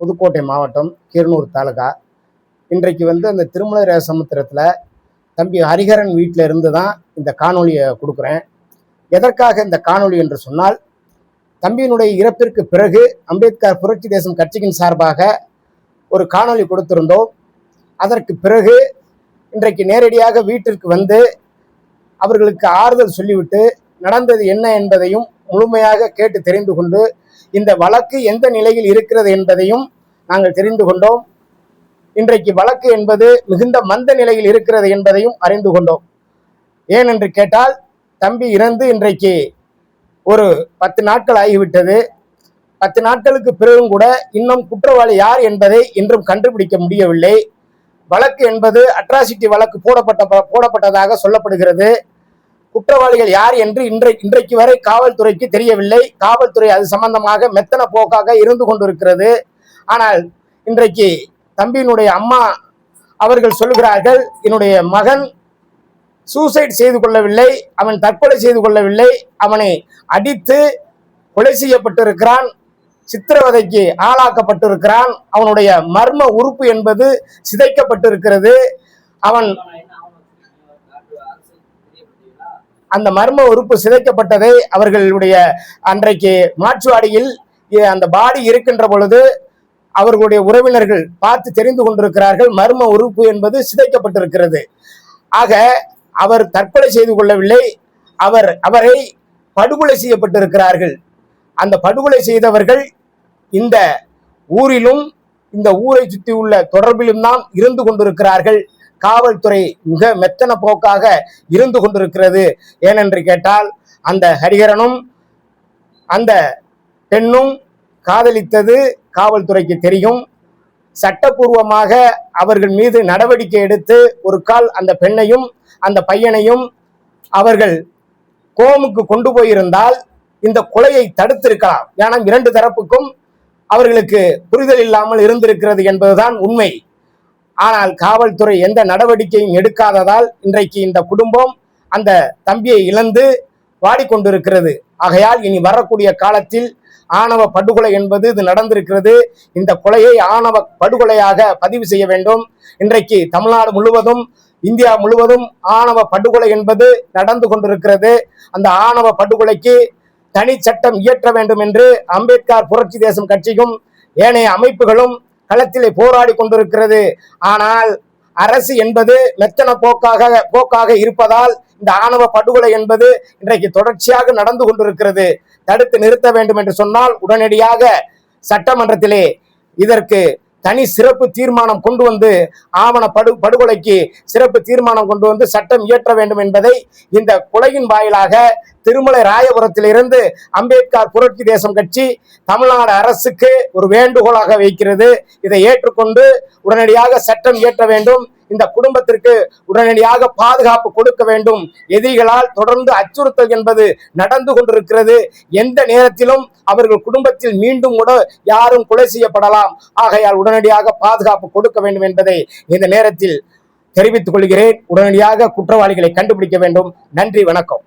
புதுக்கோட்டை மாவட்டம் கீரனூர் தாலுகா. இன்றைக்கு அந்த திருமலை சமுத்திரத்தில் தம்பி ஹரிஹரன் வீட்டில் இருந்து தான் இந்த காணொலியை கொடுக்குறேன். எதற்காக இந்த காணொலி என்று சொன்னால், தம்பியினுடைய இறப்பிற்கு பிறகு அம்பேத்கர் புரட்சி தேசம் கட்சியின் சார்பாக ஒரு காணொலி கொடுத்திருந்தோம். அதற்கு பிறகு இன்றைக்கு நேரடியாக வீட்டிற்கு வந்து அவர்களுக்கு ஆறுதல் சொல்லிவிட்டு நடந்தது என்ன என்பதையும் முழுமையாக கேட்டு தெரிந்து கொண்டு, இந்த வழக்கு எந்த நிலையில் இருக்கிறது என்பதையும் நாங்கள் தெரிந்து கொண்டோம். இன்றைக்கு வழக்கு என்பது மிகுந்த மந்த நிலையில் இருக்கிறது என்பதையும் அறிந்து கொண்டோம். ஏனென்று கேட்டால், தம்பி இறந்து இன்றைக்கு ஒரு 10 நாட்கள் ஆகிவிட்டது. 10 நாட்களுக்கு பிறகும் கூட இன்னும் குற்றவாளி யார் என்பதை இன்றும் கண்டுபிடிக்க முடியவில்லை. வழக்கு என்பது அட்ராசிட்டி வழக்கு போடப்பட்டதாக சொல்லப்படுகிறது. குற்றவாளிகள் யார் என்று இன்றைக்கு வரை காவல்துறைக்கு தெரியவில்லை. காவல்துறை அது சம்பந்தமாக மெத்தன போக்காக இருந்து கொண்டிருக்கிறது. ஆனால் இன்றைக்கு தம்பியினுடைய அம்மா அவர்கள் சொல்லுகிறார்கள், என்னுடைய மகன் சூசைட் செய்து கொள்ளவில்லை, அவன் தற்கொலை செய்து கொள்ளவில்லை, அவனை அடித்து கொலை செய்யப்பட்டிருக்கிறான், சித்திரவதைக்கு ஆளாக்கப்பட்டிருக்கிறான், அவனுடைய மர்ம உறுப்பு என்பது சிதைக்கப்பட்டிருக்கிறது. அவன் அந்த மர்ம உறுப்பு சிதைக்கப்பட்டதை அவர்களுடைய அன்றைக்கு மாற்றுவாடியில் அந்த பாடி இருக்கின்ற பொழுது அவர்களுடைய உறவினர்கள் பார்த்து தெரிந்து கொண்டிருக்கிறார்கள். மர்ம உறுப்பு என்பது சிதைக்கப்பட்டிருக்கிறது. ஆக அவர் தற்கொலை செய்து கொள்ளவில்லை, அவரை படுகொலை செய்யப்பட்டிருக்கிறார்கள். அந்த படுகொலை செய்தவர்கள் இந்த ஊரிலும் இந்த ஊரை சுற்றி உள்ள தொடர்பிலும் தான் இருந்து கொண்டிருக்கிறார்கள். காவல்துறை மிக மெத்தன போக்காக இருந்து கொண்டிருக்கிறது. ஏனென்று கேட்டால், அந்த ஹரிஹரனும் அந்த பெண்ணும் காதலித்தது காவல்துறைக்கு தெரியும். சட்டப்பூர்வமாக அவர்கள் மீது நடவடிக்கை எடுத்து ஒரு கால் அந்த பெண்ணையும் அந்த பையனையும் அவர்கள் கோமுக்கு கொண்டு போயிருந்தால் இந்த கொலையை தடுத்திருக்கலாம். ஏன்னா 2 தரப்புக்கும் அவர்களுக்கு புரிதல் இல்லாமல் இருந்திருக்கிறது என்பதுதான் உண்மை. ஆனால் காவல்துறை எந்த நடவடிக்கையும் எடுக்காததால் இன்றைக்கு இந்த குடும்பம் அந்த தம்பியை இழந்து வாடிக்கொண்டிருக்கிறது. ஆகையால் இனி வரக்கூடிய காலத்தில் ஆணவ படுகொலை என்பது இது நடந்திருக்கிறது. இந்த கொலையை ஆணவ படுகொலையாக பதிவு செய்ய வேண்டும். இன்றைக்கு தமிழ்நாடு முழுவதும் இந்தியா முழுவதும் ஆணவ படுகொலை என்பது நடந்து கொண்டிருக்கிறது. அந்த ஆணவ படுகொலைக்கு தனி சட்டம் இயற்ற வேண்டும் என்று அம்பேத்கர் புரட்சி தேசம் கட்சியும் ஏனைய அமைப்புகளும் களத்திலே போராடி கொண்டிருக்கிறது. ஆனால் அரசு என்பது மெத்தன போக்காக இருப்பதால் இந்த ஆணவ படுகொலை என்பது இன்றைக்கு தொடர்ச்சியாக நடந்து கொண்டிருக்கிறது. தடுத்து நிறுத்த வேண்டும் என்று சொன்னால் உடனடியாக சட்டமன்றத்திலே இதற்கு தனி சிறப்பு தீர்மானம் கொண்டு வந்து ஆவண படுகொலைக்கு சிறப்பு தீர்மானம் கொண்டு வந்து சட்டம் இயற்ற வேண்டும் என்பதை இந்த கொலையின் வாயிலாக திருமலை ராயபுரத்திலிருந்து அம்பேத்கர் புரட்சி தேசம் கட்சி தமிழ்நாடு அரசுக்கு ஒரு வேண்டுகோளாக வைக்கிறது. இதை ஏற்றுக்கொண்டு உடனடியாக சட்டம் இயற்ற வேண்டும். இந்த குடும்பத்திற்கு உடனடியாக பாதுகாப்பு கொடுக்க வேண்டும். எதிரிகளால் தொடர்ந்து அச்சுறுத்தல் என்பது நடந்து கொண்டிருக்கிறது. எந்த நேரத்திலும் அவர்கள் குடும்பத்தில் மீண்டும் கூட யாரும் கொலை செய்யப்படலாம். ஆகையால் உடனடியாக பாதுகாப்பு கொடுக்க வேண்டும் என்பதை இந்த நேரத்தில் தெரிவித்துக் கொள்கிறேன். உடனடியாக குற்றவாளிகளை கண்டுபிடிக்க வேண்டும். நன்றி, வணக்கம்.